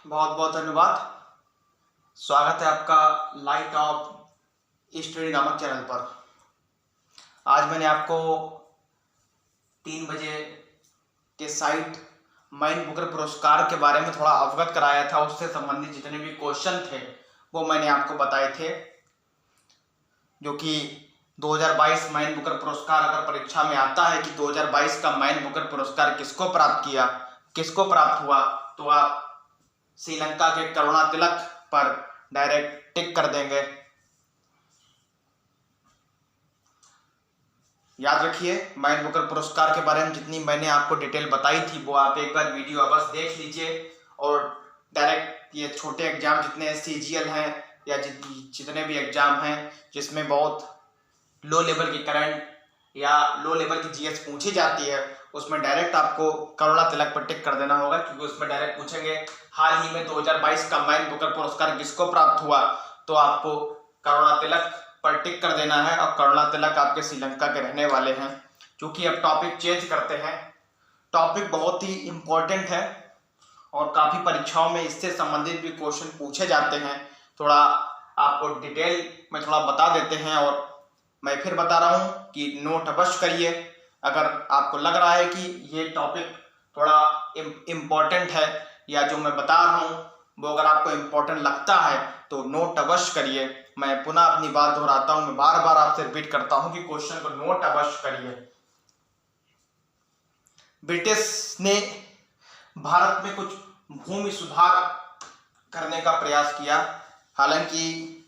बहुत बहुत धन्यवाद। स्वागत है आपका लाइट ऑफ स्टडी नामक चैनल पर। आज मैंने आपको 3 बजे के साइट माइंड बुकर पुरस्कार के बारे में थोड़ा अवगत कराया था। उससे संबंधित जितने भी क्वेश्चन थे वो मैंने आपको बताए थे, जो कि 2022 माइंड बुकर पुरस्कार अगर परीक्षा में आता है कि 2022 का माइंड बुकर पुरस्कार किसको प्राप्त किया, किसको प्राप्त हुआ, तो आप श्रीलंका के करुणा तिलक पर डायरेक्ट टिक कर देंगे। याद रखिए, माइंड बुकर पुरस्कार के बारे में जितनी मैंने आपको डिटेल बताई थी वो आप एक बार वीडियो अवश्य देख लीजिए। और डायरेक्ट ये छोटे एग्जाम जितने CGL हैं या जितने भी एग्जाम हैं जिसमें बहुत लो लेवल की करंट या लो लेवल की GS पूछी जाती है, उसमें डायरेक्ट आपको करुणा तिलक पर टिक कर देना होगा, क्योंकि उसमें डायरेक्ट पूछेंगे हाल ही में 2022 का माइंड बुकर पुरस्कार किसको प्राप्त हुआ, तो आपको करुणा तिलक पर टिक कर देना है। और करुणा तिलक आपके श्रीलंका के रहने वाले हैं। क्योंकि अब टॉपिक चेंज करते हैं, टॉपिक बहुत ही इम्पोर्टेंट है और काफ़ी परीक्षाओं में इससे संबंधित भी क्वेश्चन पूछे जाते हैं। थोड़ा आपको डिटेल में थोड़ा बता देते हैं और मैं फिर बता रहा हूँ कि नोट अवश्य करिए। अगर आपको लग रहा है कि ये टॉपिक थोड़ा इम्पोर्टेंट है या जो मैं बता रहा हूँ वो अगर आपको इम्पोर्टेंट लगता है तो नोट अवश्य करिए। मैं पुनः अपनी बात दोहराता हूँ, मैं बार बार आपसे रिपीट करता हूँ कि क्वेश्चन को नोट अवश्य करिए। ब्रिटिश ने भारत में कुछ भूमि सुधार करने का प्रयास किया। हालांकि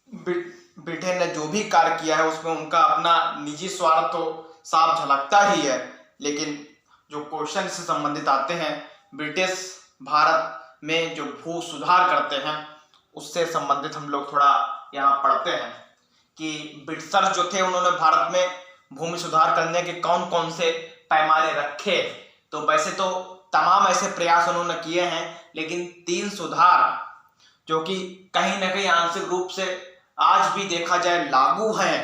ब्रिटेन ने जो भी कार्य किया है उसमें उनका अपना निजी स्वार्थ तो साफ झलकता ही है, लेकिन जो क्वेश्चन से संबंधित आते हैं, ब्रिटिश भारत में जो भू सुधार करते हैं उससे संबंधित हम लोग थोड़ा यहाँ पढ़ते हैं कि ब्रिटिशर्स जो थे उन्होंने भारत में भूमि सुधार करने के कौन कौन से पैमाने रखे। तो वैसे तो तमाम ऐसे प्रयास उन्होंने किए हैं, लेकिन 3 सुधार जो कि कहीं ना कहीं आंशिक रूप से आज भी देखा जाए लागू हैं।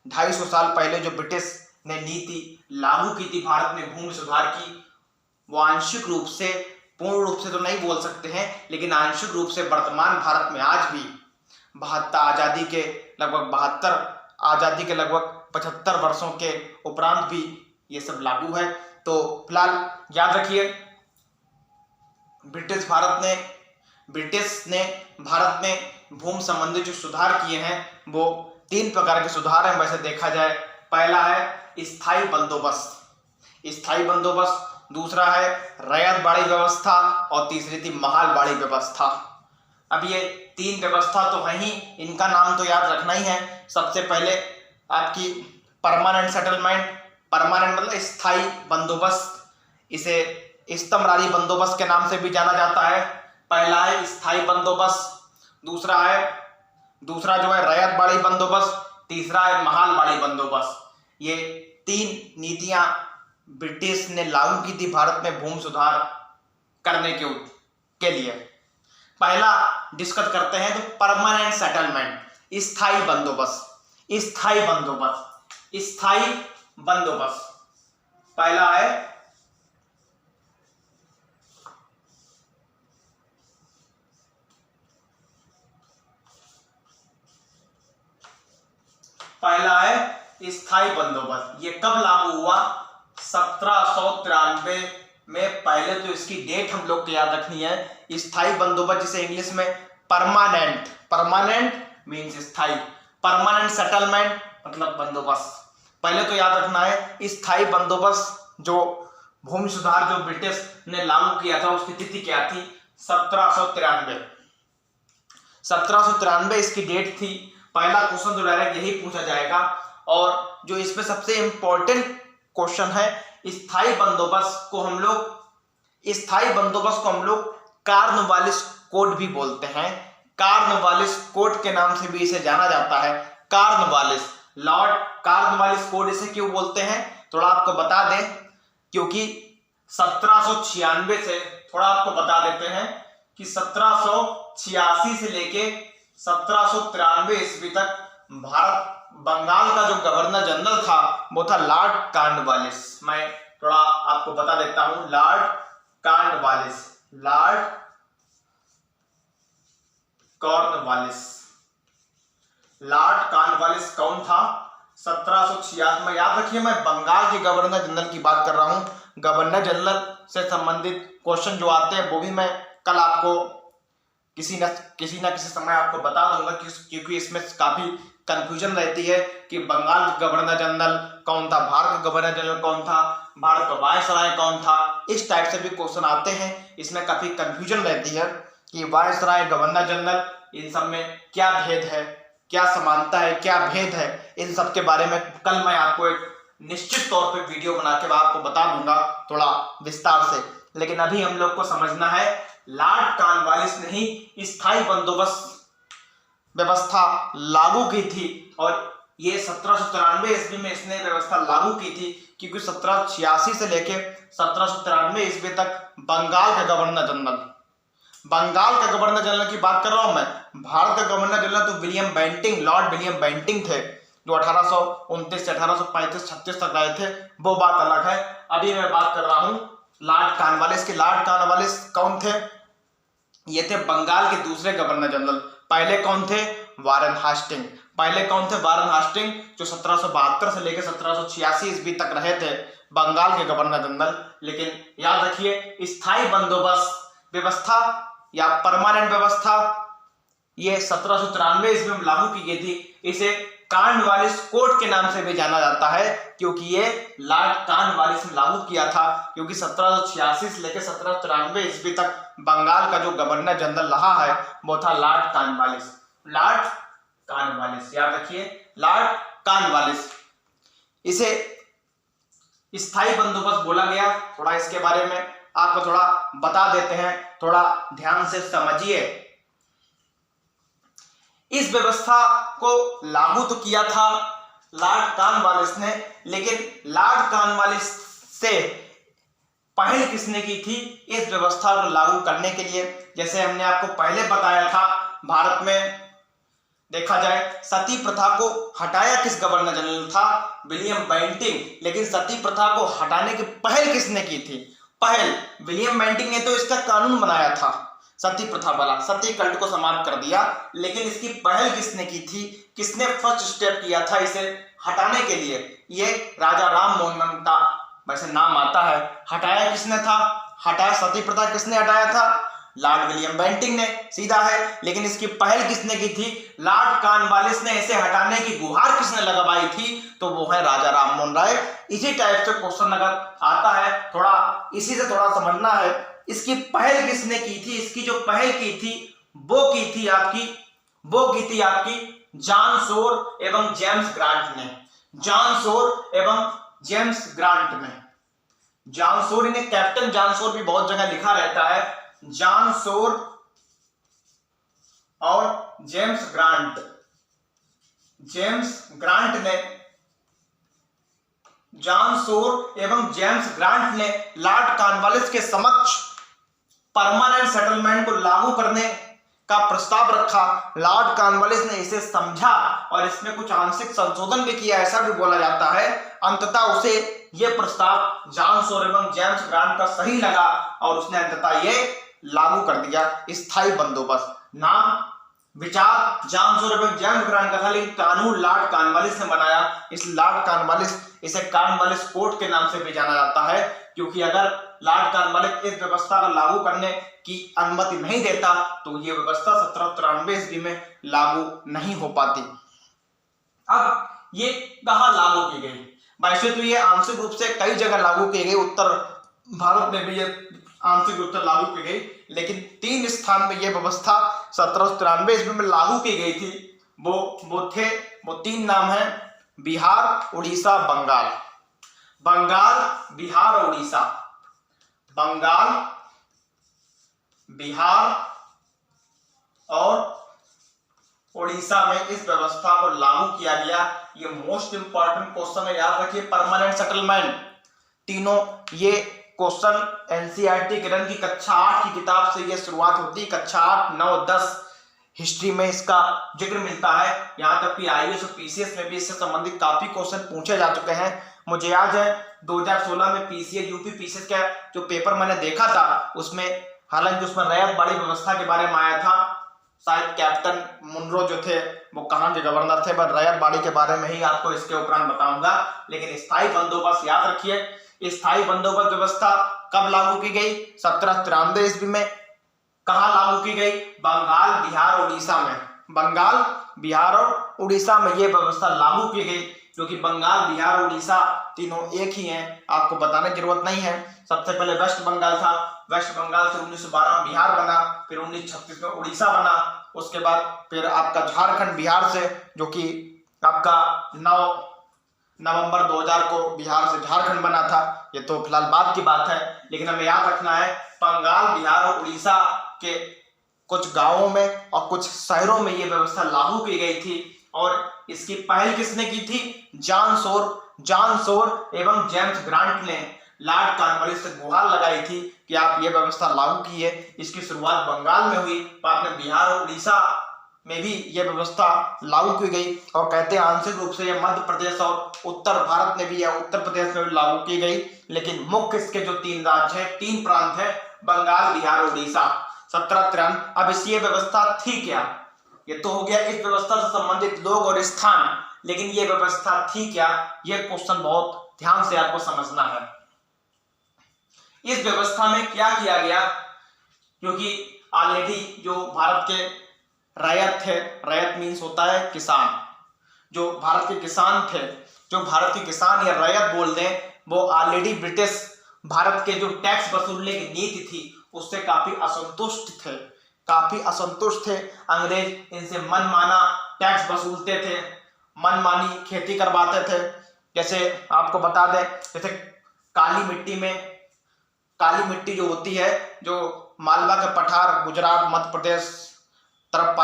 250 साल पहले जो ब्रिटिश ने नीति लागू की थी भारत में भूमि सुधार की, वो आंशिक रूप से, पूर्ण रूप से तो नहीं बोल सकते हैं, लेकिन आंशिक रूप से वर्तमान भारत में आज भी 72 आजादी के लगभग 75 वर्षों के उपरांत भी ये सब लागू है। तो फिलहाल याद रखिए, ब्रिटिश ने भारत में भूमि संबंधी जो सुधार किए हैं वो 3 प्रकार के सुधार हैं वैसे देखा जाए। पहला है स्थायी बंदोबस्त, दूसरा है रैयत बाड़ी व्यवस्था और तीसरी थी महालबाड़ी व्यवस्था। अब ये 3 व्यवस्था तो है ही, इनका नाम तो याद रखना ही है। सबसे पहले आपकी परमानेंट सेटलमेंट, परमानेंट मतलब स्थायी बंदोबस्त, इसे स्तंभरारी बंदोबस्त के नाम से भी जाना जाता है। पहला है स्थायी बंदोबस्त, दूसरा जो है रैयत बाड़ी बंदोबस्त, तीसरा है महालबाड़ी बंदोबस्त। ये 3 नीतियां ब्रिटिश ने लागू की थी भारत में भूमि सुधार करने के लिए। पहला डिस्कस करते हैं तो परमानेंट सेटलमेंट, स्थायी बंदोबस्त। पहला है स्थायी बंदोबस्त। ये कब लागू हुआ? 1793 में। पहले तो इसकी डेट हम लोग को याद रखनी है। स्थायी बंदोबस्त जिसे इंग्लिश में परमानेंट मीन्स स्थायी, परमानेंट सेटलमेंट मतलब बंदोबस्त। पहले तो याद रखना है स्थायी बंदोबस्त जो भूमि सुधार जो ब्रिटिश ने लागू किया था उसकी तिथि क्या थी? 1793 इसकी डेट थी। पहला क्वेश्चन तो डायरेक्ट यही पूछा जाएगा। और जो इसमें सबसे इंपॉर्टेंट क्वेश्चन है, स्थायी बंदोबस्त को हम लोग कॉर्नवालिस कोड भी बोलते हैं। कॉर्नवालिस कोड के नाम से भी इसे जाना जाता है। लॉर्ड कॉर्नवालिस कोड इसे क्यों बोलते हैं थोड़ा आपको बता दें, क्योंकि 1796 से थोड़ा आपको बता देते हैं कि 1786 से लेके 1793 ईस्वी तक बंगाल का जो गवर्नर जनरल था वो था लॉर्ड कॉर्नवालिस। मैं थोड़ा आपको बता देता हूं, लॉर्ड कॉर्नवालिस। लॉर्ड कॉर्नवालिस कौन था? 1766 में। याद रखिए मैं बंगाल के गवर्नर जनरल की बात कर रहा हूं। गवर्नर जनरल से संबंधित क्वेश्चन जो आते हैं वो भी मैं कल आपको किसी न किसी समय आपको बता दूंगा, क्योंकि इसमें काफी कंफ्यूजन रहती है कि बंगाल का गवर्नर जनरल कौन था, भारत का गवर्नर जनरल कौन था, भारत का वायसराय कौन था। इस टाइप से भी क्वेश्चन आते हैं। इसमें काफी कंफ्यूजन रहती है कि वायसराय, गवर्नर जनरल, इन सब में क्या भेद है, क्या समानता है, क्या भेद है। इन सब के बारे में कल मैं आपको एक निश्चित तौर पे वीडियो बना के आपको बता दूंगा थोड़ा विस्तार से। लेकिन अभी हम लोग को समझना है लॉर्ड कॉर्नवालिस ने ही स्थायी बंदोबस्त व्यवस्था लागू की थी, और ये 1793 ईस्वी में इसने व्यवस्था लागू की थी, क्योंकि 1786 से लेके 1793 ईस्वी तक बंगाल का गवर्नर जनरल की बात कर रहा हूं मैं। भारत का गवर्नर जनरल तो William Bentinck, Lord William Bentinck थे, जो 1829 से 1835-36 तक रहे थे। वो बात अलग है। अभी मैं बात कर रहा हूं लॉर्ड कॉर्नवालिस के। लॉर्ड कॉर्नवालिस कौन थे? ये थे बंगाल के दूसरे गवर्नर जनरल। पहले कौन थे? Warren Hastings. जो 1772 से लेकर 1786 ईस्वी तक रहे थे बंगाल के गवर्नर जनरल। लेकिन याद रखिए स्थायी बंदोबस्त व्यवस्था या परमानेंट व्यवस्था ये 1793 ईस्वी में लागू की गई थी। इसे कॉर्नवालिस कोड के नाम से भी जाना जाता है, क्योंकि ये लॉर्ड कॉर्नवालिस ने लागू किया था। क्योंकि 1786 से लेकर 1793 ईस्वी तक बंगाल का जो गवर्नर जनरल रहा है वो था लॉर्ड कॉर्नवालिस। याद रखिए लॉर्ड कॉर्नवालिस। इसे स्थायी बंदोबस्त बोला गया। थोड़ा इसके बारे में आपको थोड़ा बता देते हैं, थोड़ा ध्यान से समझिए। इस व्यवस्था को लागू तो किया था लॉर्ड कॉर्नवालिस ने, लेकिन लॉर्ड कॉर्नवालिस से पहल किसने की थी इस व्यवस्था को लागू करने के लिए? जैसे हमने आपको पहले बताया था, भारत में देखा जाए सती प्रथा को हटाया किस गवर्नर जनरल था? William Bentinck. लेकिन सती प्रथा को हटाने की पहल किसने की थी? पहल विलियम बेंटिंग ने तो इसका कानून बनाया था, सती प्रथा वाला, सती कल्ट को समाप्त कर दिया। लेकिन इसकी पहल किसने की थी? किसने फर्स्ट स्टेप किया था इसे हटाने के लिए? ये राजा राम मोहन का वैसे नाम आता है। हटाया किसने था? सती प्रथा किसने हटाया था? लॉर्ड विलियम बेंटिंग ने, सीधा है। लेकिन इसकी पहल किसने की थी? लॉर्ड कॉर्नवालिस ने। इसे हटाने की गुहार किसने लगवाई थी? तो वो है राजा राम मोहन राय। इसी टाइप से क्वेश्चन अगर आता है, थोड़ा इसी से थोड़ा समझना है इसकी पहल किसने की थी। इसकी जो पहल की थी वो की थी आपकी जॉन सोर एवं जेम्स ग्रांट ने। जॉन सोर इन्हें कैप्टन जॉन सोर भी बहुत जगह लिखा रहता है। जॉन सोर और जेम्स ग्रांट ने, जॉन सोर एवं जेम्स ग्रांट ने लॉर्ड कॉर्नवालिस के समक्ष परमानेंट सेटलमेंट को लागू करने का प्रस्ताव रखा। लॉर्ड कॉर्नवालिस ने इसे समझा और इसमें कुछ आंशिक संशोधन भी किया, ऐसा भी बोला जाता है। अंततः उसे यह प्रस्ताव जॉन सोर एवं जेम्स ग्रांट का सही लगा और उसने अंततः ये लागू कर दिया स्थायी बंदोबस्त। नाम विचार जॉन सोर एवं जेम्स ग्रांट का था, लेकिन कानून लॉर्ड कॉर्नवालिस ने बनाया। इस लॉर्ड कॉर्नवालिस, इसे कॉर्नवालिस कोड के नाम से भी जाना जाता है, क्योंकि अगर लॉर्ड कॉर्नवालिस इस व्यवस्था को लागू करने की अनुमति नहीं देता तो ये व्यवस्था 1793 ईस्वी में लागू नहीं हो पाती। अब ये कहां लागू की गई? वैसे तो ये आंशिक रूप से कई जगह लागू की गई, उत्तर भारत में भी ये आंशिक रूप से लागू की गई, लेकिन 3 स्थान में यह व्यवस्था 1793 ईस्वी में लागू की गई थी। वो 3 नाम है बिहार, उड़ीसा, बंगाल। बिहार और उड़ीसा। बंगाल, बिहार और उड़ीसा में इस व्यवस्था को लागू किया गया। ये मोस्ट इंपॉर्टेंट क्वेश्चन है, याद रखिए। परमानेंट सेटलमेंट, तीनों ये क्वेश्चन एनसीईआरटी किरण की कक्षा 8 की किताब से ये शुरुआत होती है। कक्षा 8, 9, 10 हिस्ट्री में इसका जिक्र मिलता है। यहाँ तक कि आईएएस और पीसीएस में भी इससे संबंधित काफी क्वेश्चन पूछे जा चुके हैं। मुझे याद है 2016 में पीसीएस, यूपी पीसीएस का जो पेपर मैंने देखा था उसमें, हालांकि उसमें रैयत बाड़ी व्यवस्था के बारे में आया था, शायद कैप्टन मुनरो जो थे वो कहाँ के गवर्नर थे, पर रैयतवाड़ी के बारे में ही आपको इसके उपरांत बताऊंगा। लेकिन स्थायी बंदोबस्त याद रखिए, स्थायी बंदोबस्त व्यवस्था कब लागू की गई? 1793 ईस्वी में। कहाँ लागू की गई? बंगाल, बिहार, उड़ीसा में। बंगाल, बिहार और उड़ीसा में ये व्यवस्था लागू की गई, क्योंकि बंगाल, बिहार, उड़ीसा तीनों एक ही हैं, आपको बताने की जरूरत नहीं है। सबसे पहले वेस्ट बंगाल था, वेस्ट बंगाल से 1912 में बिहार बना, फिर 1936 में उड़ीसा बना, उसके बाद फिर आपका झारखंड बिहार से, जो कि आपका 9 नवंबर 2000 को बिहार से झारखंड बना था। ये तो फिलहाल बात की बात है, लेकिन हमें याद रखना है बंगाल, बिहार और उड़ीसा के कुछ गांवों में और कुछ शहरों में ये व्यवस्था लागू की गई थी। और इसकी पहल किसने की थी? जॉन सोर एवं जेम्स ग्रांट ने लॉर्ड कॉर्नवालिस से गुहार लगाई थी कि आप ये व्यवस्था लागू कीजिए। इसकी शुरुआत बंगाल में हुई, बाद में बिहार और उड़ीसा में भी यह व्यवस्था लागू की गई, और कहते हैं आंशिक रूप से यह मध्य प्रदेश और उत्तर भारत में भी या उत्तर प्रदेश में भी लागू की गई। लेकिन मुख्य इसके जो 3 राज्य हैं, 3 प्रांत हैं, बंगाल, बिहार और उड़ीसा। 1793। अब इस ये व्यवस्था थी क्या? ये तो हो गया इस व्यवस्था से संबंधित लोग और स्थान, लेकिन ये व्यवस्था थी क्या? ये क्वेश्चन बहुत ध्यान से आपको समझना है। इस व्यवस्था में क्या किया गया? क्योंकि ऑलरेडी जो भारत के रैयत थे, रैयत मीन्स होता है किसान, जो भारत के किसान थे, जो भारत के किसान या रैयत बोल दें, वो ऑलरेडी ब्रिटिश भारत के जो टैक्स वसूलने की नीति थी उससे काफी असंतुष्ट थे। अंग्रेज इनसे मनमाना टैक्स वसूलते थे, मनमानी खेती करवाते थे। जैसे आपको बता दें, जैसे काली मिट्टी जो होती है, जो मालवा के पठार, गुजरात, मध्य प्रदेश तरफ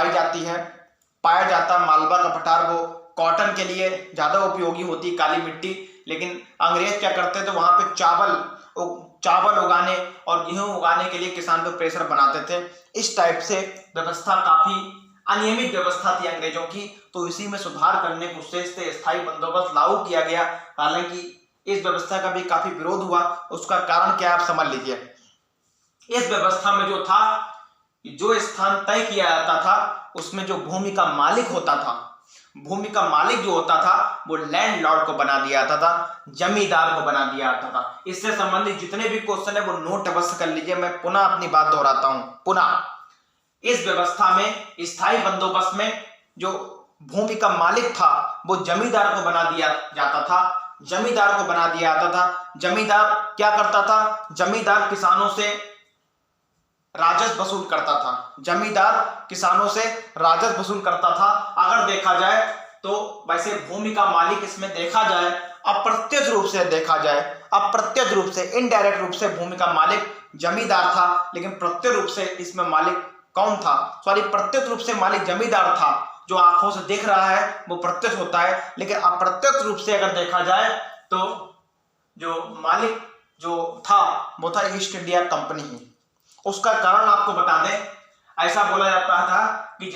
पाया जाता मालवा का पठार, वो कॉटन के लिए ज्यादा उपयोगी होती काली मिट्टी। लेकिन अंग्रेज क्या करते थे, वहां पे चावल उगाने और गेहूं उगाने के लिए किसान पे प्रेशर बनाते थे। इस टाइप से व्यवस्था काफी अनियमित व्यवस्था थी अंग्रेजों की, तो इसी में सुधार करने के उद्देश्य से स्थायी बंदोबस्त लागू किया गया। हालांकि इस व्यवस्था का भी काफी विरोध हुआ, उसका कारण क्या आप समझ लीजिए। इस व्यवस्था में जो था, जो स्थान तय किया जाता था उसमें जो भूमि का मालिक होता था, भूमि का मालिक जो होता था वो लैंडलॉर्ड को बना दिया जाता था, जमींदार को बना दिया जाता था। इससे संबंधित जितने भी क्वेश्चन है वो नोट अवश्य कर लीजिए। मैं पुनः अपनी बात दोहराता हूं, पुनः इस व्यवस्था में, स्थायी बंदोबस्त में जो भूमि का मालिक था वो जमींदार को बना दिया जाता था, जमींदार को बना दिया जाता था। जमींदार क्या करता था? जमींदार किसानों से राजस्व वसूल करता था, जमींदार किसानों से राजस्व वसूल करता था। अगर देखा जाए तो वैसे भूमि का मालिक इसमें देखा जाए, अप्रत्यक्ष रूप से इनडायरेक्ट रूप से भूमि का मालिक जमींदार था, लेकिन प्रत्यक्ष रूप से इसमें मालिक कौन था? प्रत्यक्ष रूप से मालिक जमींदार था, जो आंखों से देख रहा है वो प्रत्यक्ष होता है। लेकिन अप्रत्यक्ष रूप से अगर देखा जाए तो जो मालिक जो था वो था ईस्ट इंडिया कंपनी ही। उसका कारण आपको बता दें, ऐसा बोला जाता था कि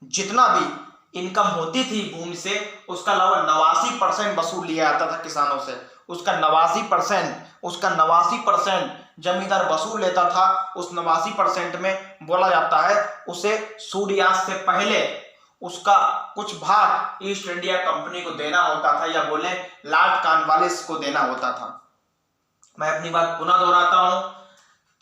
जितना भी इनकम होती थी भूमि से, उसका लगभग 89% वसूल लिया जाता था किसानों से। उसका 89% जमींदार वसूल लेता था। उस 89% में बोला जाता है उसे सूर्यास्त से पहले उसका कुछ भाग ईस्ट इंडिया कंपनी को देना होता था, या बोले लॉर्ड कॉर्नवालिस को देना होता था। मैं अपनी बात पुनः दोहराता हूं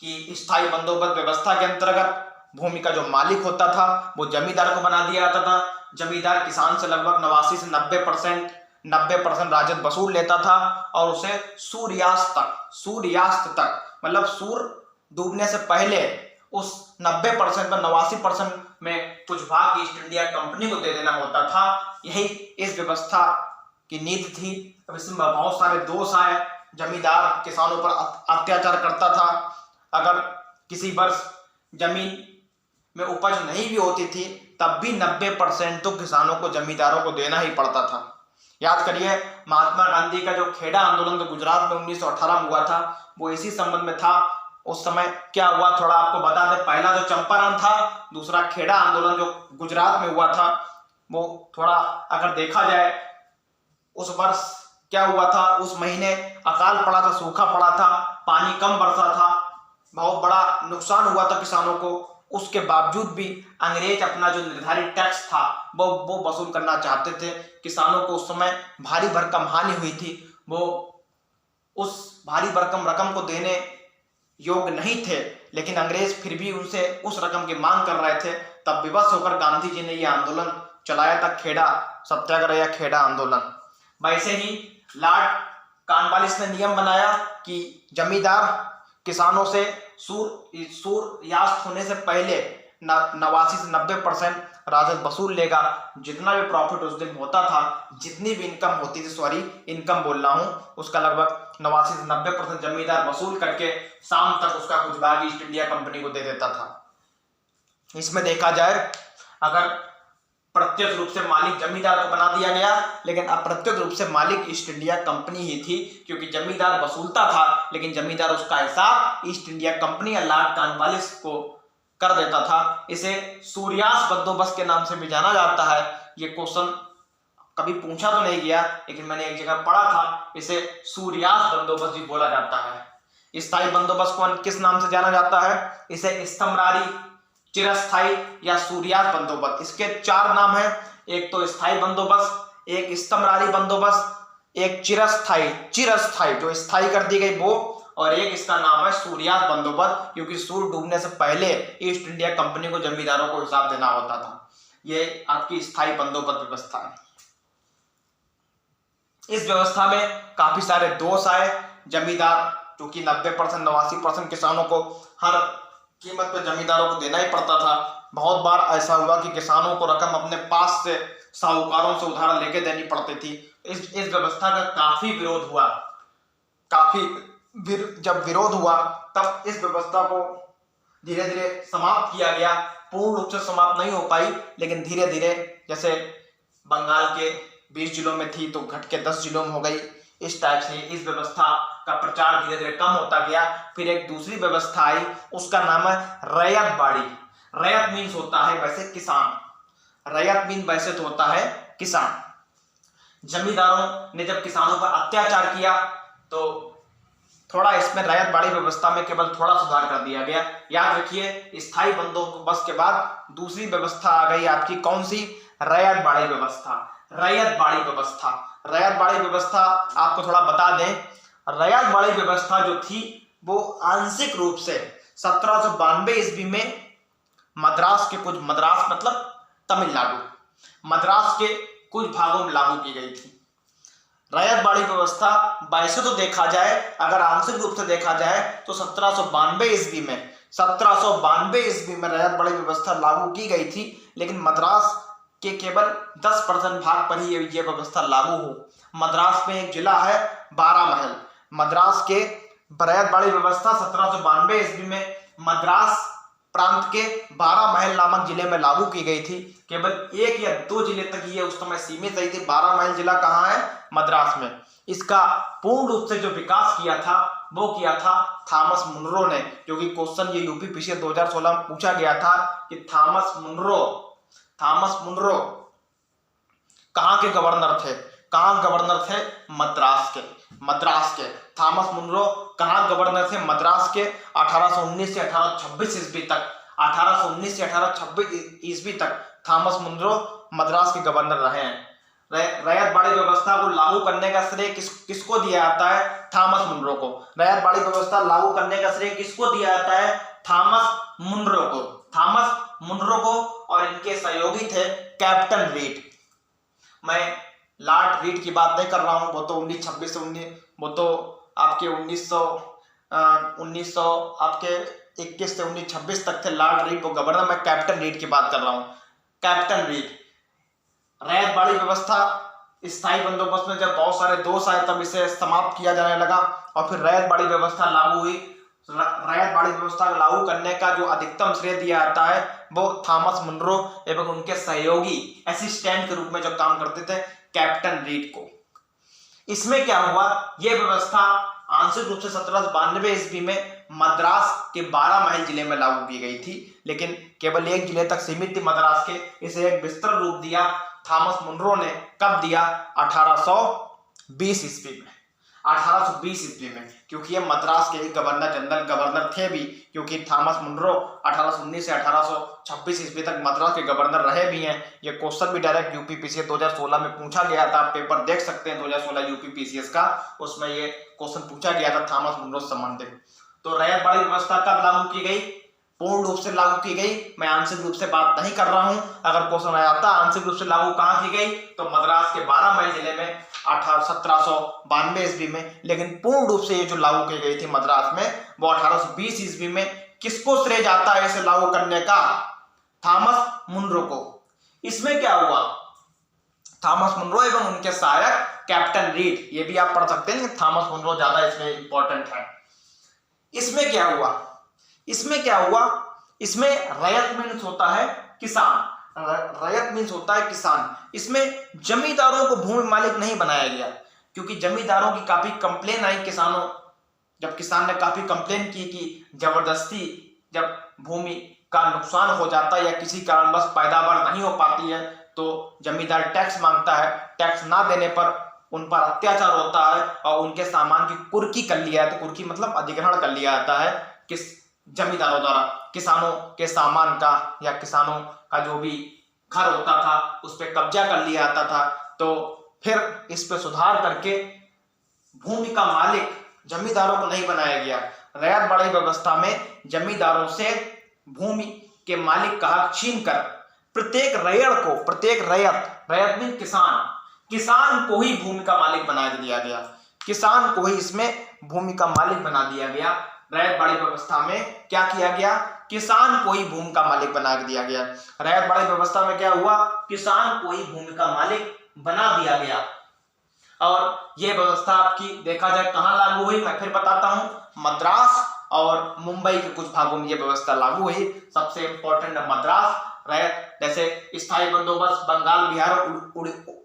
कि स्थायी बंदोबस्त व्यवस्था के अंतर्गत भूमि का जो मालिक होता था वो जमींदार को बना दिया जाता था। जमींदार किसान से लगभग 89 से 90% राजस्व वसूल लेता था, और उसे सूर्यास्त तक मतलब सूर्य डूबने से पहले उस 90% पर 89% में कुछ भाग ईस्ट इंडिया कंपनी को दे देना होता था। यही इस व्यवस्था की नीति थी। अब इसमें बहुत सारे दोष आए। जमींदार किसानों पर अत्याचार करता था। अगर किसी वर्ष जमीन में उपज नहीं भी होती थी तब भी 90% तो किसानों को, जमींदारों को देना ही पड़ता था। याद करिए, महात्मा गांधी का जो खेड़ा आंदोलन तो गुजरात में 1918 में हुआ था, वो इसी संबंध में था। उस समय क्या हुआ थोड़ा आपको बता दें। पहला जो चंपारण था, दूसरा खेड़ा आंदोलन जो गुजरात में हुआ था, वो थोड़ा अगर देखा जाए उस वर्ष क्या हुआ था, उस महीने अकाल पड़ा था, सूखा पड़ा था, पानी कम बरसा था, बहुत बड़ा नुकसान हुआ था किसानों को। उसके बावजूद भी अंग्रेज अपना जो निर्धारित टैक्स था वो वसूल करना चाहते थे। किसानों को उस समय भारी भरकम हानि हुई थी, वो उस भारी भरकम रकम को देने योग्य नहीं थे, लेकिन अंग्रेज फिर भी उनसे उस रकम की मांग कर रहे थे। तब विवश होकर गांधी जी ने यह आंदोलन चलाया था, खेड़ा सत्याग्रह या खेड़ा आंदोलन। वैसे ही लॉर्ड कॉर्नवालिस ने नियम बनाया कि जमींदार किसानों से सूर्यास्त होने से पहले 89 से 90% राजस्व वसूल लेगा। जितना भी प्रॉफिट उस दिन होता था, जितनी भी इनकम होती थी, इनकम बोल रहा हूं, उसका लगभग 89 से 90% जमींदार वसूल करके शाम तक उसका कुछ भाग ईस्ट इंडिया कंपनी को दे देता था। इसमें देखा जाए, अगर प्रत्यक्ष रूप से मालिक जमींदार को बना दिया गया, लेकिन अप्रत्यक्ष रूप से मालिक ईस्ट इंडिया कंपनी ही थी, क्योंकि जमींदार वसूलता था लेकिन जमींदार उसका हिसाब ईस्ट इंडिया कंपनी या लॉर्ड कॉर्नवालिस को कर देता था। इसे सूर्यास्त बंदोबस्त के नाम से भी जाना जाता है। ये क्वेश्चन कभी पूछा तो नहीं गया, लेकिन मैंने एक जगह पढ़ा था, इसे सूर्यास्त बंदोबस्त भी बोला जाता है। स्थायी बंदोबस्त को किस नाम से जाना जाता है? इसे स्तंभरारी, चिरस्थाई या सूर्यास्त बंदोबस्त। इसके 4 नाम हैं, एक तो स्थायी बंदोबस्त, एक स्तंभरारी बंदोबस्त, एक चिरस्थाई जो स्थायी कर दी गई वो, और एक इसका नाम है सूर्यास्त बंदोबस्त, क्योंकि सूर्य डूबने से पहले ईस्ट इंडिया कंपनी को जमींदारों को हिसाब देना होता था। ये आपकी स्थायी बंदोबस्त व्यवस्था है। इस व्यवस्था में काफी सारे दोष आए। जमींदार जो कि 90% 89% किसानों को हर कीमत पर जमींदारों को देना ही पड़ता था। बहुत बार ऐसा हुआ कि किसानों को रकम अपने पास से साहूकारों से उधार लेके देनी पड़ती थी। इस व्यवस्था का काफी विरोध हुआ। जब विरोध हुआ तब इस व्यवस्था को धीरे धीरे समाप्त किया गया। पूर्ण रूप से समाप्त नहीं हो पाई, लेकिन धीरे धीरे, जैसे बंगाल के 20 जिलों में थी तो घट के 10 जिलों में हो गई। इस टाइप से इस व्यवस्था का प्रचार धीरे धीरे कम होता गया। फिर एक दूसरी व्यवस्था आई, उसका नाम है रैयत बाड़ी। रैयत मीन्स होता है वैसे किसान, रैयत मीन वैसे तो होता है किसान। जमींदारों ने जब किसानों पर अत्याचार किया तो थोड़ा इसमें रैयत बाड़ी व्यवस्था में केवल थोड़ा सुधार कर दिया गया। याद रखिए, स्थायी बंदोबस्त के बाद दूसरी व्यवस्था आ गई आपकी, कौन सी? रैयत बाड़ी व्यवस्था। रैयत बाड़ी व्यवस्था, रैयत बाड़ी व्यवस्था आपको थोड़ा बता दें, रैयत बाड़ी व्यवस्था जो थी वो आंशिक रूप से 1792 ईस्वी में मद्रास मतलब तमिलनाडु, मद्रास के कुछ भागों में लागू की गई थी। रैयत बाड़ी व्यवस्था वैसे तो देखा जाए, अगर आंशिक रूप से देखा जाए तो 1792 ईस्वी में रैयत बाड़ी व्यवस्था लागू की गई थी, लेकिन मद्रास के केवल 10% भाग पर ही ये व्यवस्था लागू हो। मद्रास में एक जिला है बारामहल। मद्रास के रैयत बाड़ी व्यवस्था 1792 ईस्वी में मद्रास प्रांत के बारामहल नामक जिले में लागू की गई थी। केवल 1 या 2 जिले तक ये उस समय सीमित रही थी। बारामहल जिला कहाँ है? मद्रास में। इसका पूर्ण रूप से जो विकास किया था वो किया था थॉमस मुनरो ने, जो कि क्वेश्चन ये यूपी पीछे 2016 में पूछा गया था कि थॉमस मुनरो कहाँ के गवर्नर थे? कहाँ गवर्नर थे? मद्रास के। थॉमस मुनरो कहाँ गवर्नर थे? मद्रास के। 1819 से 1826 ईस्वी तक 1819 से 1826 ईस्वी तक थॉमस मुनरो मद्रास के गवर्नर रहे हैं। रैयत बाड़ी व्यवस्था को लागू करने का श्रेय किसको दिया जाता है? थॉमस मुनरो को। रैयत बाड़ी व्यवस्था लागू करने का श्रेय किसको दिया जाता है? थॉमस मुनरो को। और इनके सहयोगी थे कैप्टन रीड। मैं लॉर्ड रीड की बात नहीं कर रहा हूं, वो तो 1926 से वो तो आपके 1900 आपके 21 से 1926 तक थे लॉर्ड रीड वो गवर्नर। मैं कैप्टन रीड की बात कर रहा हूं। Captain read. रैयत बाड़ी व्यवस्था स्थायी बंदोबस्त में जब बहुत सारे दोष आए तब इसे समाप्त किया जाने लगा और फिर रैयत बाड़ी व्यवस्था लागू हुई। रैयत बाड़ी व्यवस्था लागू करने का जो अधिकतम श्रेय दिया जाता है वो थॉमस मुनरो एवं उनके सहयोगी असिस्टेंट के रूप में जो काम करते थे कैप्टन रीड को। इसमें क्या हुआ? यह व्यवस्था आंशिक रूप से 1792 ईस्वी में मद्रास के बारामहल जिले में लागू की गई थी, लेकिन केवल 1 जिले तक सीमित थी मद्रास के। इसे एक विस्तृत रूप दिया थॉमस मुनरो ने। कब दिया? 1820 ईस्वी में। 1820 ईस्वी में, क्योंकि ये मद्रास के ही गवर्नर जनरल गवर्नर थे भी, क्योंकि थॉमस मुनरो 1819 से 1826 ईस्वी तक मद्रास के गवर्नर रहे भी हैं। ये क्वेश्चन भी डायरेक्ट यूपीपीसीएस 2016 में पूछा गया था, आप पेपर देख सकते हैं 2016 यूपीपीसीएस का, उसमें ये क्वेश्चन पूछा गया था थॉमस मुनरो से संबंधित। तो रैयतवाड़ी व्यवस्था कब लागू की गई? पूर्ण रूप से लागू की गई। मैं आंशिक रूप से बात नहीं कर रहा हूं, अगर क्वेश्चन आ जाता आंशिक रूप से लागू कहां की गई तो मद्रास के 12 माइल जिले में 1792 ईस्वी में। लेकिन पूर्ण रूप से ये जो लागू की गई थी मद्रास में वो 1820 ईस्वी में। किसको श्रेय जाता है इसे लागू करने का? थॉमस मुनरो को। इसमें क्या हुआ? थॉमस मुनरो एवं उनके सहायक कैप्टन रीड, ये भी आप पढ़ सकते हैं, थॉमस मुनरो ज्यादा इसमें इंपॉर्टेंट है। इसमें क्या हुआ? इसमें रैयत मीन्स होता है किसान, रैयत मीन्स होता है किसान। इसमें जमींदारों को भूमि मालिक नहीं बनाया गया, क्योंकि जमींदारों की काफी कंप्लेन आई किसानों, जब किसान ने काफी कंप्लेन की कि जबरदस्ती जब भूमि का नुकसान हो जाता है या किसी कारणवश पैदावार नहीं हो पाती है तो जमींदार टैक्स मांगता है, टैक्स ना देने पर उन पर अत्याचार होता है और उनके सामान की कुर्की कर लिया है, तो कुर्की मतलब अधिग्रहण कर लिया जाता है किस जमींदारों द्वारा, किसानों के सामान का या किसानों का जो भी घर होता था उस पर कब्जा कर लिया जाता था। तो फिर इस पे सुधार करके भूमि का मालिक जमींदारों को नहीं बनाया गया। रैयतवाड़ी व्यवस्था में जमींदारों से भूमि के मालिक का हक छीन कर प्रत्येक रैयत मीन किसान को ही भूमि का मालिक बना दिया गया, किसान को ही इसमें भूमि का मालिक बना दिया गया। रैयतवाड़ी व्यवस्था में क्या किया गया? किसान को ही भूमि का मालिक बना दिया गया। रैयतवाड़ी व्यवस्था में क्या हुआ? किसान को ही भूमि का मालिक बना दिया गया। और यह व्यवस्था आपकी देखा जाए कहां लागू हुई, मैं फिर बताता हूं, मद्रास और मुंबई के कुछ भागों में यह व्यवस्था लागू हुई। सबसे इंपॉर्टेंट है मद्रास। जैसे स्थायी बंदोबस्त बंगाल, बिहार और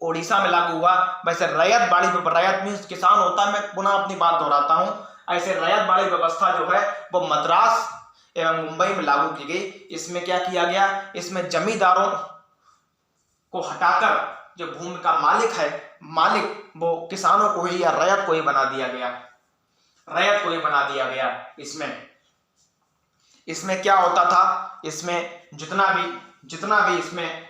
उड़ीसा में लागू हुआ, वैसे रैयत मीन्स किसान होता है। मैं पुनः अपनी बात दोहराता हूं, ऐसे रैयतवाड़ी व्यवस्था जो है वो मद्रास एवं मुंबई में लागू की गई। इसमें क्या किया गया? इसमें जमींदारों को हटाकर जो भूमि का मालिक वो किसानों को ही या रैयत को ही बना दिया गया। इसमें क्या होता था? इसमें जितना भी इसमें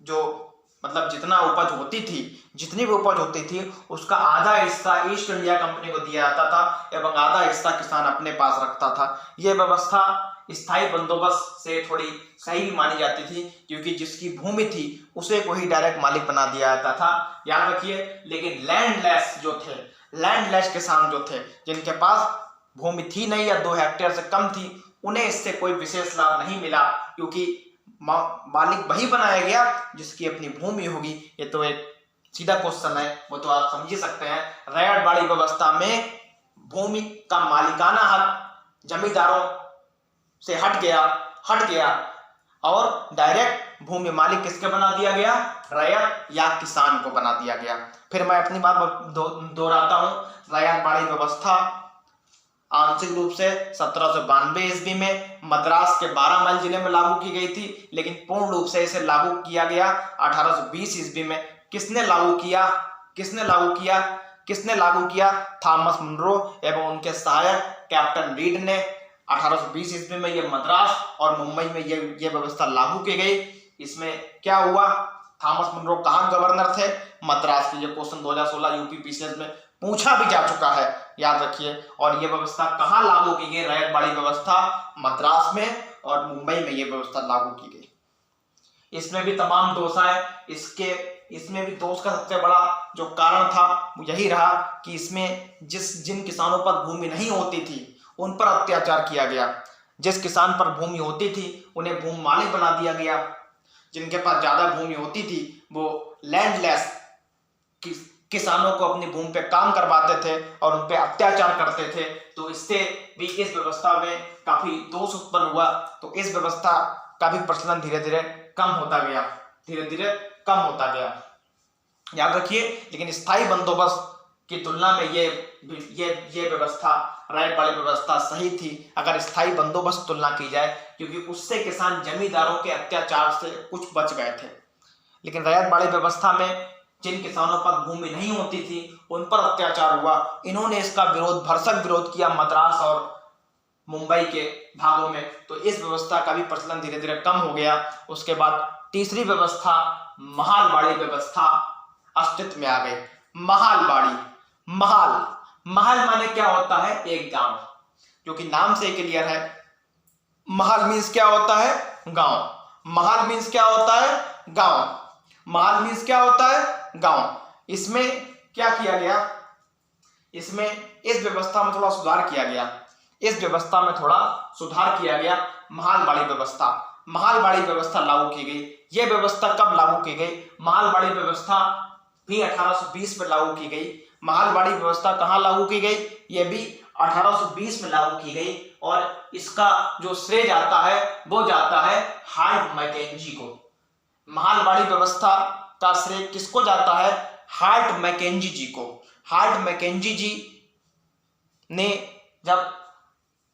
जो मतलब जितनी भी उपज होती थी उसका आधा हिस्सा ईस्ट इंडिया कंपनी को दिया जाता था एवं आधा हिस्सा किसान अपने पास रखता था। यह व्यवस्था स्थायी बंदोबस्त से थोड़ी सही मानी जाती थी, क्योंकि जिसकी भूमि थी उसे को ही डायरेक्ट मालिक बना दिया जाता था, याद रखिए। लेकिन लैंडलेस किसान जो थे, जिनके पास भूमि थी नहीं या 2 हेक्टेयर से कम थी, उन्हें इससे कोई विशेष लाभ नहीं मिला, क्योंकि मालिक वही बनाया गया जिसकी अपनी भूमि होगी। ये तो एक सीधा क्वेश्चन है, वो तो आप समझ ही सकते हैं। रैयतवाड़ी व्यवस्था में भूमि का मालिकाना हक जमींदारों से हट गया और डायरेक्ट भूमि मालिक किसके बना दिया गया? रैयत या किसान को बना दिया गया। फिर मैं अपनी बात दोहराता हूं। रैयतवाड़ी व्यवस्था आंशिक रूप से 1792 ईस्वी में मद्रास के 12 माइल जिले में लागू की गई थी, लेकिन पूर्ण रूप से इसे लागू किया गया 1820 ईस्वी में। किसने लागू किया? थॉमस मुनरो एवं उनके सहायक कैप्टन रीड ने 1820 ईस्वी में ये मद्रास और मुंबई में ये व्यवस्था लागू की गई। इसमें क्या हुआ? थॉमस मुनरो कहां गवर्नर थे? मद्रास के। ये क्वेश्चन 2016 यूपीपीसीएस में पूछा भी जा चुका है, याद रखिए। और ये व्यवस्था कहां लागू की गई? रैयतवाड़ी व्यवस्था मद्रास में और मुंबई में ये व्यवस्था लागू की गई। इसमें भी तमाम दोष है। इसमें भी दोष का सबसे बड़ा जो कारण था वो यही रहा कि इसमें जिन किसानों पर भूमि नहीं होती थी उन पर अत्याचार किया गया। जिस किसान पर भूमि होती थी उन्हें भूमि मालिक बना दिया गया। जिनके पास ज्यादा भूमि होती थी वो लैंडलेस किसानों को अपनी भूमि पे काम करवाते थे और उन पे अत्याचार करते थे। तो इससे भी इस व्यवस्था में काफी दोष उत्पन्न हुआ। तो इस व्यवस्था का भी प्रचलन धीरे धीरे कम होता गया, याद रखिए। लेकिन स्थायी बंदोबस्त की तुलना में ये व्यवस्था, रैयतवाड़ी व्यवस्था सही थी अगर स्थायी बंदोबस्त तुलना की जाए, क्योंकि उससे किसान जमींदारों के अत्याचार से कुछ बच गए थे। लेकिन रैयतवाड़ी व्यवस्था में जिन किसानों पर भूमि नहीं होती थी उन पर अत्याचार हुआ। इन्होंने इसका विरोध, भरसक विरोध किया मद्रास और मुंबई के भागों में। तो इस व्यवस्था का भी प्रचलन धीरे धीरे कम हो गया। उसके बाद तीसरी व्यवस्था महालबाड़ी व्यवस्था अस्तित्व में आ गई। महालबाड़ी, महल, महल माने क्या होता है? एक गांव, जो कि नाम से क्लियर है। महल मीन्स क्या होता है? गांव। महल मीन्स क्या होता है? गांव। महल मीन्स क्या होता है? गांव। इसमें क्या किया गया? इसमें इस व्यवस्था में थोड़ा सुधार किया गया। इस व्यवस्था में थोड़ा सुधार किया गया। महालबाड़ी व्यवस्था, महालबाड़ी व्यवस्था लागू की गई। यह व्यवस्था कब लागू की गई? महालबाड़ी व्यवस्था भी 1820 में लागू की गई। महालबाड़ी व्यवस्था कहाँ लागू की गई? यह भी 1820 में लागू की गई। और इसका जो श्रेय जाता है वो जाता है हार्ट मैकेंजी को। महालबाड़ी व्यवस्था का श्रेय किसको जाता है? हार्ट मैकेंजी जी को। हार्ट मैकेंजी जी ने जब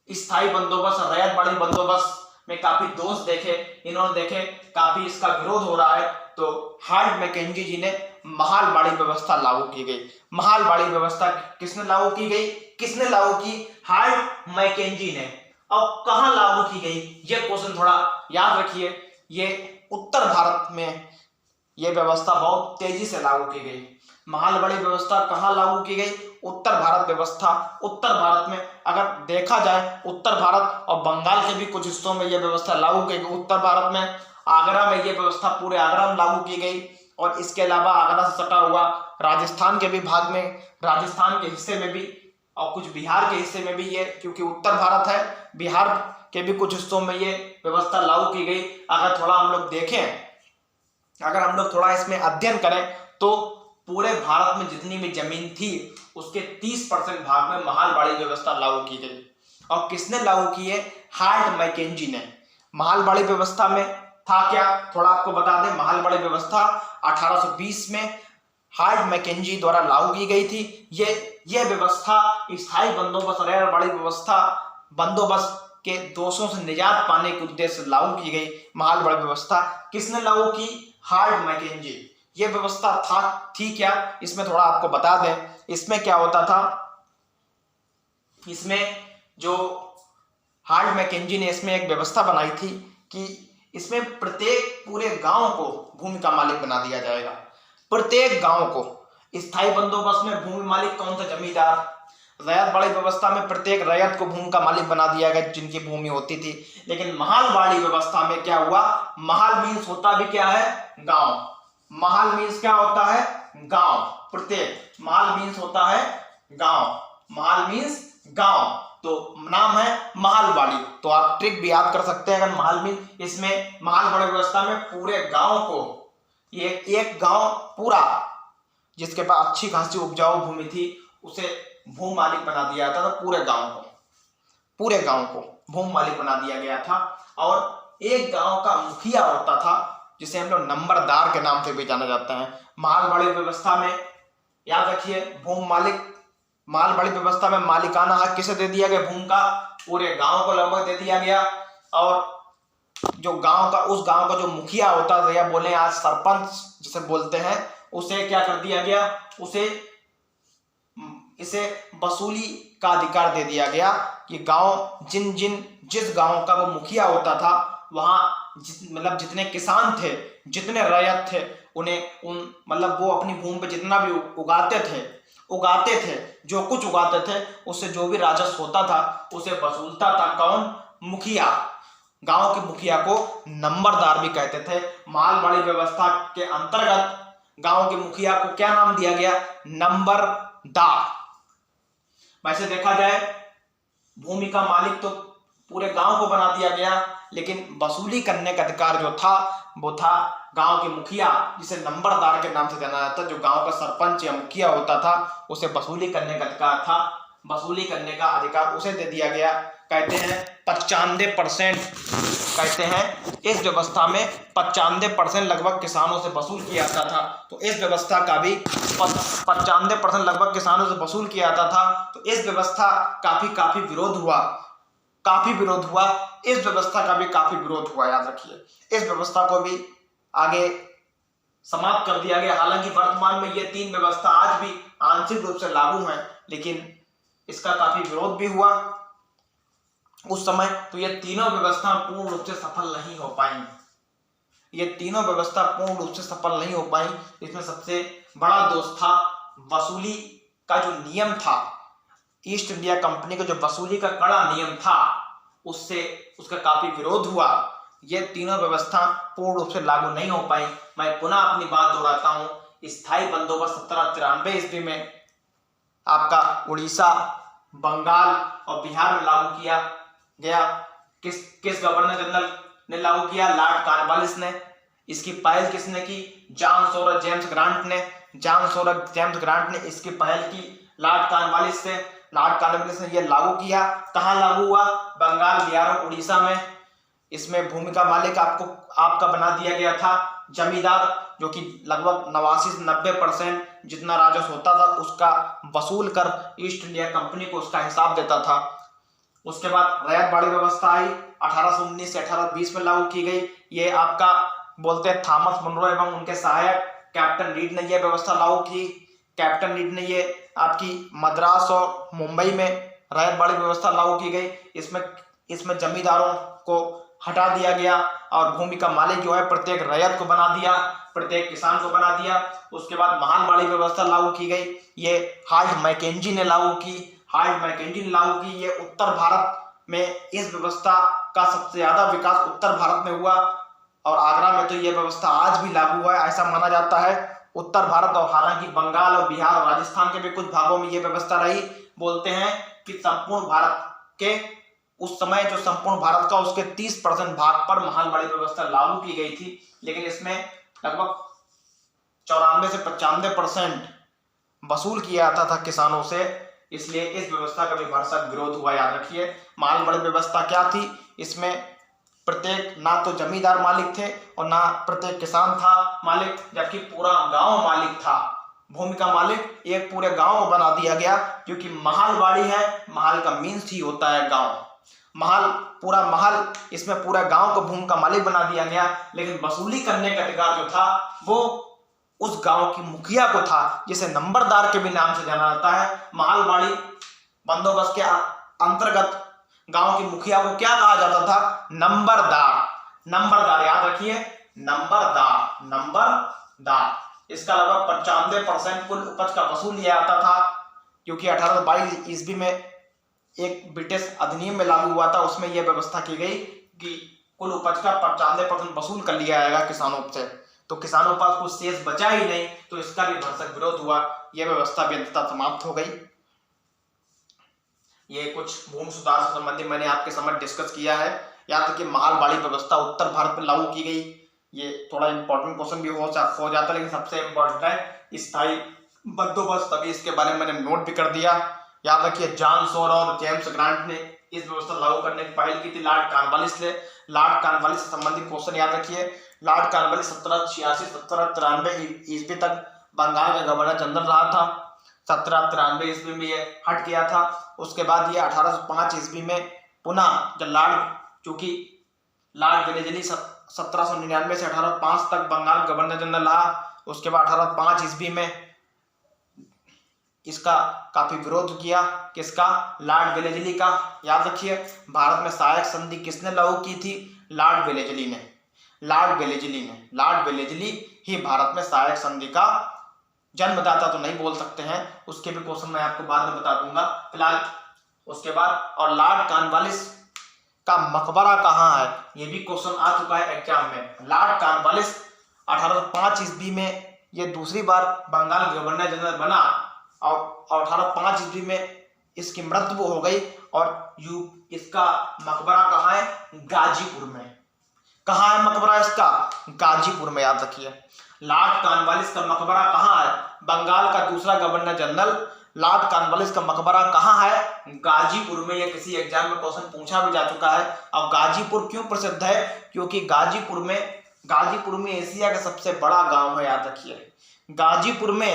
स्थायी बंदोबस्त, रैयतबाड़ी बंदोबस्त में काफी दोष देखे, इन्होंने देखे काफी इसका विरोध हो रहा है, तो हार्ट मैकेंजी जी ने महालबाड़ी व्यवस्था लागू की गई। महालबाड़ी व्यवस्था किसने लागू की गई? किसने लागू की? हार्ट मैकेंजी ने। अब कहां लागू की गई? यह क्वेश्चन थोड़ा याद रखिए। ये उत्तर भारत में यह व्यवस्था बहुत तेजी से लागू की गई। महालबाड़ी व्यवस्था कहां लागू की गई? उत्तर भारत व्यवस्था। उत्तर भारत में अगर देखा जाए, उत्तर भारत और बंगाल के भी कुछ हिस्सों में यह व्यवस्था लागू की गई। उत्तर भारत में आगरा में यह व्यवस्था पूरे आगरा में लागू की गई। और इसके अलावा आगरा से सटा हुआ राजस्थान के भी भाग में, राजस्थान के हिस्से में भी, और कुछ बिहार के हिस्से में भी ये, क्योंकि उत्तर भारत है, बिहार के भी कुछ हिस्सों में ये व्यवस्था लागू की गई। अगर थोड़ा हम लोग देखें, अगर हम लोग थोड़ा इसमें अध्ययन करें तो पूरे भारत में जितनी भी जमीन थी उसके 30% भाग में महालबाड़ी व्यवस्था लागू की गई। और किसने लागू की है? हार्ट मैकेंजी ने। महालबाड़ी व्यवस्था में था क्या, थोड़ा आपको बता दें। महालबाड़ी व्यवस्था 1820 में हार्ट मैकेंजी द्वारा लागू की गई थी। यह व्यवस्था स्थायी बंदोबस्त, रैयतबाड़ी व्यवस्था बंदोबस्त के दोषों से निजात पाने के उद्देश्य से लागू की गई महालबाड़ी व्यवस्था। किसने लागू की? Holt Mackenzie. यह व्यवस्था थी क्या, इसमें थोड़ा आपको बता दें। इसमें क्या होता था? इसमें जो हार्ट मैकेंजी ने इसमें एक व्यवस्था बनाई थी कि इसमें प्रत्येक पूरे गांव को भूमि का मालिक बना दिया जाएगा। प्रत्येक गांव को। स्थायी बंदोबस्त में भूमि मालिक कौन था? जमींदार। रैयतबाड़ी व्यवस्था में प्रत्येक रैयत को भूमि का मालिक बना दिया गया जिनकी भूमि होती थी। लेकिन महालबाड़ी व्यवस्था में क्या हुआ? महल मीन्स होता भी क्या है? गांव। महल मीन्स क्या होता है? गांव। प्रत्येक, महल मीन्स होता है गांव। महल मीन्स गांव, तो नाम है महालबाड़ी। तो आप ट्रिक भी याद कर सकते हैं। अगर महल मीन्स, इसमें महालबाड़ी व्यवस्था में पूरे गांव को, ये एक गांव पूरा जिसके पास अच्छी खासी उपजाऊ भूमि थी उसे भूमि मालिक बना दिया था। तो पूरे गांव को भूमि मालिक बना दिया गया था। और एक गांव का मुखिया होता था जिसे हम लोग नंबरदार के नाम से भी जाना जाता है। महालबाड़ी व्यवस्था में याद रखिए, भूमि मालिक, महालबाड़ी व्यवस्था में मालिकाना हक किसे दे दिया गया? भूमि का पूरे गांव को लगभग दे दिया गया। और जो गांव का, उस गांव का जो मुखिया होता था, या बोले आज सरपंच जिसे बोलते हैं, उसे क्या कर दिया गया? इसे वसूली का अधिकार दे दिया गया कि गांव, जिस गांव का वो मुखिया होता था, वहां मतलब जितने किसान थे, जितने रैयत थे, मतलब वो अपनी भूमि पे जितना भी उगाते थे, जो कुछ उगाते थे, उससे जो भी राजस्व होता था उसे वसूलता था कौन? मुखिया। गांव के मुखिया को नंबरदार भी कहते थे। महालबाड़ी व्यवस्था के अंतर्गत गांव के मुखिया को क्या नाम दिया गया? नंबरदार। वैसे देखा जाए भूमि का मालिक तो पूरे गांव को बना दिया गया, लेकिन वसूली करने का अधिकार जो था वो था गांव के मुखिया, जिसे नंबरदार के नाम से जाना जाता। जो गांव का सरपंच या मुखिया होता था उसे वसूली करने का अधिकार था। वसूली करने का अधिकार उसे दे दिया गया। कहते हैं 95%, कहते हैं इस व्यवस्था में 95% लगभग किसानों से वसूल किया जाता था। तो इस व्यवस्था का भी 95% लगभग किसानों से वसूल किया जाता था। तो इस व्यवस्था काफी विरोध हुआ, इस व्यवस्था का भी काफी विरोध हुआ। याद रखिए, इस व्यवस्था को भी आगे समाप्त कर दिया गया। हालांकि वर्तमान में ये 3 व्यवस्था आज भी आंशिक रूप से लागू है, लेकिन इसका काफी विरोध भी हुआ उस समय। तो ये तीनों व्यवस्था पूर्ण रूप से सफल नहीं हो पाई। ये तीनों व्यवस्था पूर्ण रूप से सफल नहीं हो पाई। इसमें सबसे बड़ा दोष था वसूली का जो नियम था, ईस्ट इंडिया कंपनी का जो वसूली का कड़ा नियम था, उससे उसका काफी विरोध हुआ। ये तीनों व्यवस्था पूर्ण रूप से लागू नहीं हो पाई। मैं पुनः अपनी बात दोहराता हूं, स्थायी बंदोबस्त 1793 ईस्वी में आपका उड़ीसा, बंगाल और बिहार में लागू किया गया। किस गवर्नर जनरल ने लागू किया? लॉर्ड कॉर्नवालिस ने। इसकी पहल किसने की? जॉन सॉरस जेम्स ग्रांट ने। जॉन सॉरस जेम्स ग्रांट ने इसकी पहल की लॉर्ड कॉर्नवालिस से। लॉर्ड कॉर्नवालिस ने यह लागू किया। कहां लागू हुआ? बंगाल, बिहार और उड़ीसा में। इसमें भूमि का मालिक आपका बना दिया गया था जमींदार, जो कि लगभग 89 से 90% जितना राजस्व होता था उसका वसूल कर ईस्ट इंडिया कंपनी को उसका हिसाब देता था। उसके बाद रैयतवाड़ी व्यवस्था आई, 1819 से 1820 में लागू की गई। ये आपका बोलते हैं थॉमस मुनरो एवं उनके सहायक कैप्टन रीड ने यह व्यवस्था लागू की। कैप्टन रीड ने ये आपकी मद्रास और मुंबई में रैयतवाड़ी व्यवस्था लागू की गई। इसमें जमींदारों को हटा दिया गया और भूमि का मालिक जो है प्रत्येक रैयत को बना दिया, प्रत्येक किसान को बना दिया। उसके बाद महालवाड़ी व्यवस्था लागू की गई। ये हार्ट मैकेंजी ने लागू की। ये उत्तर भारत में इस व्यवस्था का सबसे ज्यादा विकास उत्तर भारत में हुआ और आगरा में तो यह व्यवस्था आज भी लागू है, ऐसा माना जाता है। उत्तर भारत और हालांकि बंगाल और बिहार और राजस्थान के भी कुछ भागों में यह व्यवस्था रही। बोलते हैं कि संपूर्ण भारत के उस समय जो संपूर्ण भारत का उसके 30% भाग पर महालवाड़ी व्यवस्था लागू की गई थी, लेकिन इसमें लगभग 94 से 95% वसूल किया जाता था किसानों से, इसलिए इस व्यवस्था का भी भरसक विरोध हुआ। याद रखिए, महालवाड़ी व्यवस्था क्या थी? इसमें प्रत्येक ना तो जमींदार मालिक थे और ना प्रत्येक किसान था मालिक, जबकि पूरा गांव मालिक था। भूमि का मालिक एक पूरे गांव को बना दिया गया, क्योंकि महलवाड़ी है, महल का मीन्स ही होता है गांव। पूरा महल, इसमें पूरा गांव को भूमि का मालिक बना दिया गया, लेकिन वसूली करने का अधिकार जो था वो उस गांव की मुखिया को था, जिसे नंबरदार के भी नाम से जाना जाता है। महलवाड़ी बंदोबस्त के अंतर्गत गांव की मुखिया को क्या कहा जाता था? नंबरदार। याद रखिए, नंबरदार। इसका लगभग 95% कुल उपज का वसूल लिया जाता था, क्योंकि 1822 ईस्वी में एक ब्रिटिश अधिनियम में लागू हुआ था। उसमें यह व्यवस्था की गई कि कुल उपज का 95% वसूल कर लिया जाएगा किसानों से। तो किसानों के पास कुछ शेष बचा ही नहीं, तो इसका भी भरसक विरोध हुआ। यह व्यवस्था भी अंततः समाप्त हो गई। ये कुछ भूमि सुधार से संबंधित मैंने आपके समझ डिस्कस किया है। याद रखिए, महलवाड़ी व्यवस्था उत्तर भारत में लागू की गई। ये थोड़ा इंपॉर्टेंट क्वेश्चन भी हो जाता है, लेकिन सबसे इंपॉर्टेंट है स्थायी बंदोबस्त। अभी इसके बारे में मैंने नोट भी कर दिया। याद रखिए, जॉन सॉरस और जेम्स ग्रांट ने इस व्यवस्था लागू करने की पहल की थी। लॉर्ड कॉर्नवालिस से संबंधित क्वेश्चन याद रखिए। लॉर्ड कॉर्नवालिस 1786-1793 ईस्वी तक बंगाल का गवर्नर जनरल रहा था। 1793 ईस्वी में ये हट गया था। उसके बाद ये 1805 ईस्वी में पुनः जब चूंकि लॉर्ड वेलेस्ली 1799 से 1805 तक बंगाल गवर्नर जनरल रहा। उसके बाद 1805 ईस्वी में इसका काफी विरोध किया। किसका? लॉर्ड वेलेस्ली का। याद रखिए, भारत में सहायक संधि किसने लागू की थी? लॉर्ड वेलेस्ली ही भारत में सहायक संधि का जन्मदाता तो नहीं बोल सकते हैं, उसके भी क्वेश्चन मैं आपको बाद में बता दूंगा। फिलहाल उसके बाद और लॉर्ड कॉर्नवालिस का मकबरा कहाँ है, ये भी क्वेश्चन आ चुका है एग्जाम में। लॉर्ड कॉर्नवालिस 1805 ईस्वी में ये दूसरी बार बंगाल गवर्नर जनरल बना और 1805 ईस्वी में इसकी मृत्यु हो गई। और इसका मकबरा कहाँ है? गाजीपुर में। कहाँ है मकबरा इसका? गाजीपुर में। याद रखिए, लॉर्ड कॉर्नवालिस का मकबरा कहाँ है? बंगाल का दूसरा गवर्नर जनरल लॉर्ड कॉर्नवालिस का मकबरा कहाँ है? गाजीपुर में। यह किसी एग्जाम में क्वेश्चन पूछा भी जा चुका है। अब गाजीपुर क्यों प्रसिद्ध है? क्योंकि गाजीपुर में एशिया का सबसे बड़ा गांव है। याद रखिए, गाजीपुर में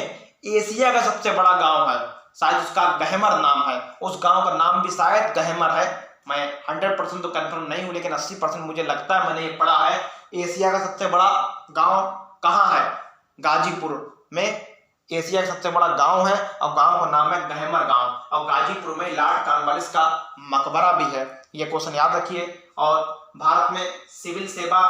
एशिया का सबसे बड़ा गांव है। शायद उसका गहमर नाम है। उस गांव का नाम भी शायद गहमर है। मैं 100% तो कंफर्म नहीं हूं, लेकिन 80% मुझे लगता है, मैंने ये पढ़ा है। एशिया का सबसे बड़ा गांव कहाँ है? गाजीपुर में एशिया का सबसे बड़ा गांव है और गांव का नाम है गहमर गांव और गाजीपुर में लॉर्ड कॉर्नवालिस का मकबरा भी है। ये क्वेश्चन याद रखिए। और भारत में सिविल सेवा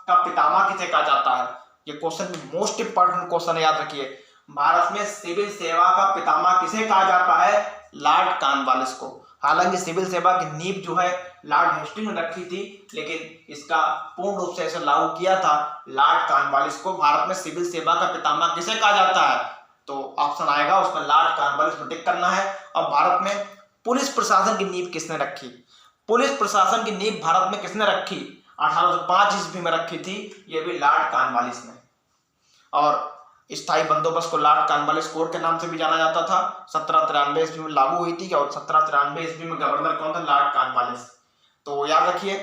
का पितामह किसे कहा जाता है? ये क्वेश्चन मोस्ट इंपॉर्टेंट क्वेश्चन है, याद रखिए। भारत में सिविल सेवा का पितामह किसे कहा जाता है? लॉर्ड कॉर्नवालिस को। हालांकि सिविल सेवा की नींव जो है लॉर्ड हेस्टिंग्स ने रखी थी, लेकिन इसका पूर्ण रूप से ऐसे लागू किया था लॉर्ड कॉर्नवालिस को। भारत में सिविल सेवा का पितामह किसे कहा जाता है? तो ऑप्शन आएगा उसमें लॉर्ड कॉर्नवालिस को टिक करना है। और भारत में पुलिस प्रशासन की नींव किसने रखी? पुलिस प्रशासन की नींव भारत में किसने रखी? 1805 ईस्वी में रखी थी, यह भी लॉर्ड कॉर्नवालिस ने। और स्थायी बंदोबस्त को लॉर्ड कॉर्नवालिस कोड के नाम से भी जाना जाता था। 1793 ईस्वी में लागू हुई थी और 1793 ईस्वी में गवर्नर कौन था? Lord Cornwallis. तो याद रखिए,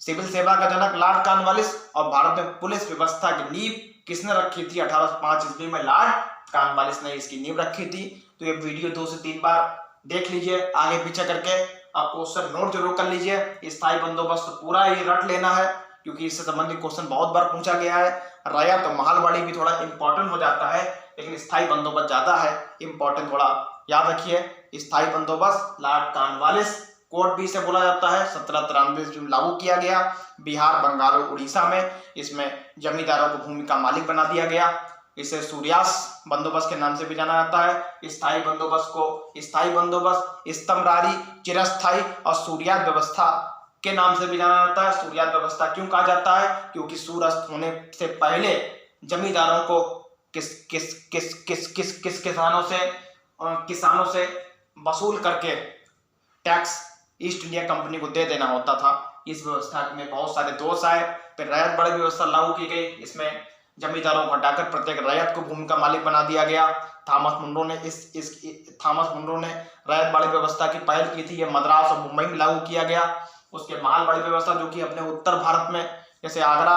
सिविल सेवा का जनक लॉर्ड कॉर्नवालिस और भारत में पुलिस व्यवस्था की नींव किसने रखी थी? 1805 ईस्वी में लॉर्ड कॉर्नवालिस ने इसकी नींव रखी थी। तो ये वीडियो 2 से 3 बार देख लीजिए आगे पीछे करके। आप क्वेश्चन नोट जरूर कर लीजिए। स्थायी बंदोबस्त पूरा ये रट लेना है क्योंकि इससे संबंधित क्वेश्चन बहुत बार पूछा गया है। रैयत और महलवाड़ी भी थोड़ा इंपॉर्टेंट हो जाता है, लेकिन स्थायी बंदोबस्त ज्यादा है इंपॉर्टेंट, थोड़ा याद रखिए। स्थायी बंदोबस्त लॉर्ड कॉर्नवालिस कोड भी इसे बोला जाता है। 1793 ईस्वी में लागू किया गया बिहार, बंगाल और उड़ीसा में। इसमें जमींदारों को भूमि का मालिक बना दिया गया। इसे सूर्यास्त बंदोबस्त के नाम से भी जाना जाता है। स्थायी बंदोबस्त को स्थायी बंदोबस्त, स्तंभरारी, चिरस्थायी और सूर्यास्त व्यवस्था के नाम से भी जाना जाता है। सूर्यास्त व्यवस्था क्यों कहा जाता है? क्योंकि सूर्यास्त होने से पहले जमींदारों को किसानों से वसूल करके टैक्स ईस्ट इंडिया कंपनी को दे देना होता था। इस व्यवस्था में बहुत सारे दोष आए। फिर रैयत बड़ी व्यवस्था लागू की गई। इसमें जमींदारों को हटाकर प्रत्येक रैयत को भूमि का मालिक बना दिया गया। थॉमस मुंडो ने रैयत बाड़ी व्यवस्था की पहल की थी। यह मद्रास और मुंबई में लागू किया गया। उसके महलवाड़ी व्यवस्था जो कि अपने उत्तर भारत में जैसे आगरा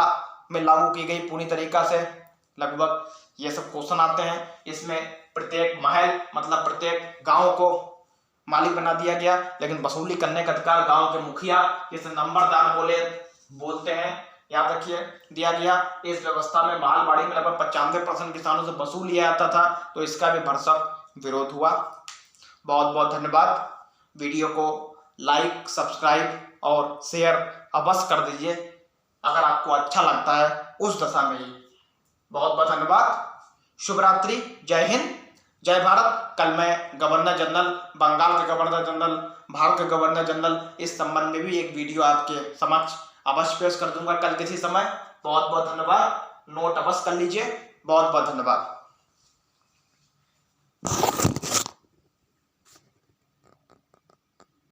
में लागू की गई पूरी तरीका से, लगभग ये सब क्वेश्चन आते हैं। इसमें प्रत्येक महल मतलब प्रत्येक गांव को मालिक बना दिया गया, लेकिन वसूली करने का अधिकार गांव के मुखिया जिसे नंबरदार बोलते हैं, याद रखिए, दिया गया। इस व्यवस्था में महलवाड़ी में लगभग 95% किसानों से वसूल लिया जाता था, तो इसका भी भरसक विरोध हुआ। बहुत बहुत धन्यवाद। वीडियो को लाइक, सब्सक्राइब और शेयर अवश्य कर दीजिए अगर आपको अच्छा लगता है उस दशा में ही। बहुत बहुत धन्यवाद। शुभ रात्रि। जय हिंद, जय भारत। कल मैं गवर्नर जनरल, बंगाल के गवर्नर जनरल, भारत के गवर्नर जनरल, इस संबंध में भी एक वीडियो आपके समक्ष अवश्य पेश कर दूंगा कल किसी समय। बहुत बहुत धन्यवाद। नोट अवश्य कर लीजिए। बहुत बहुत धन्यवाद।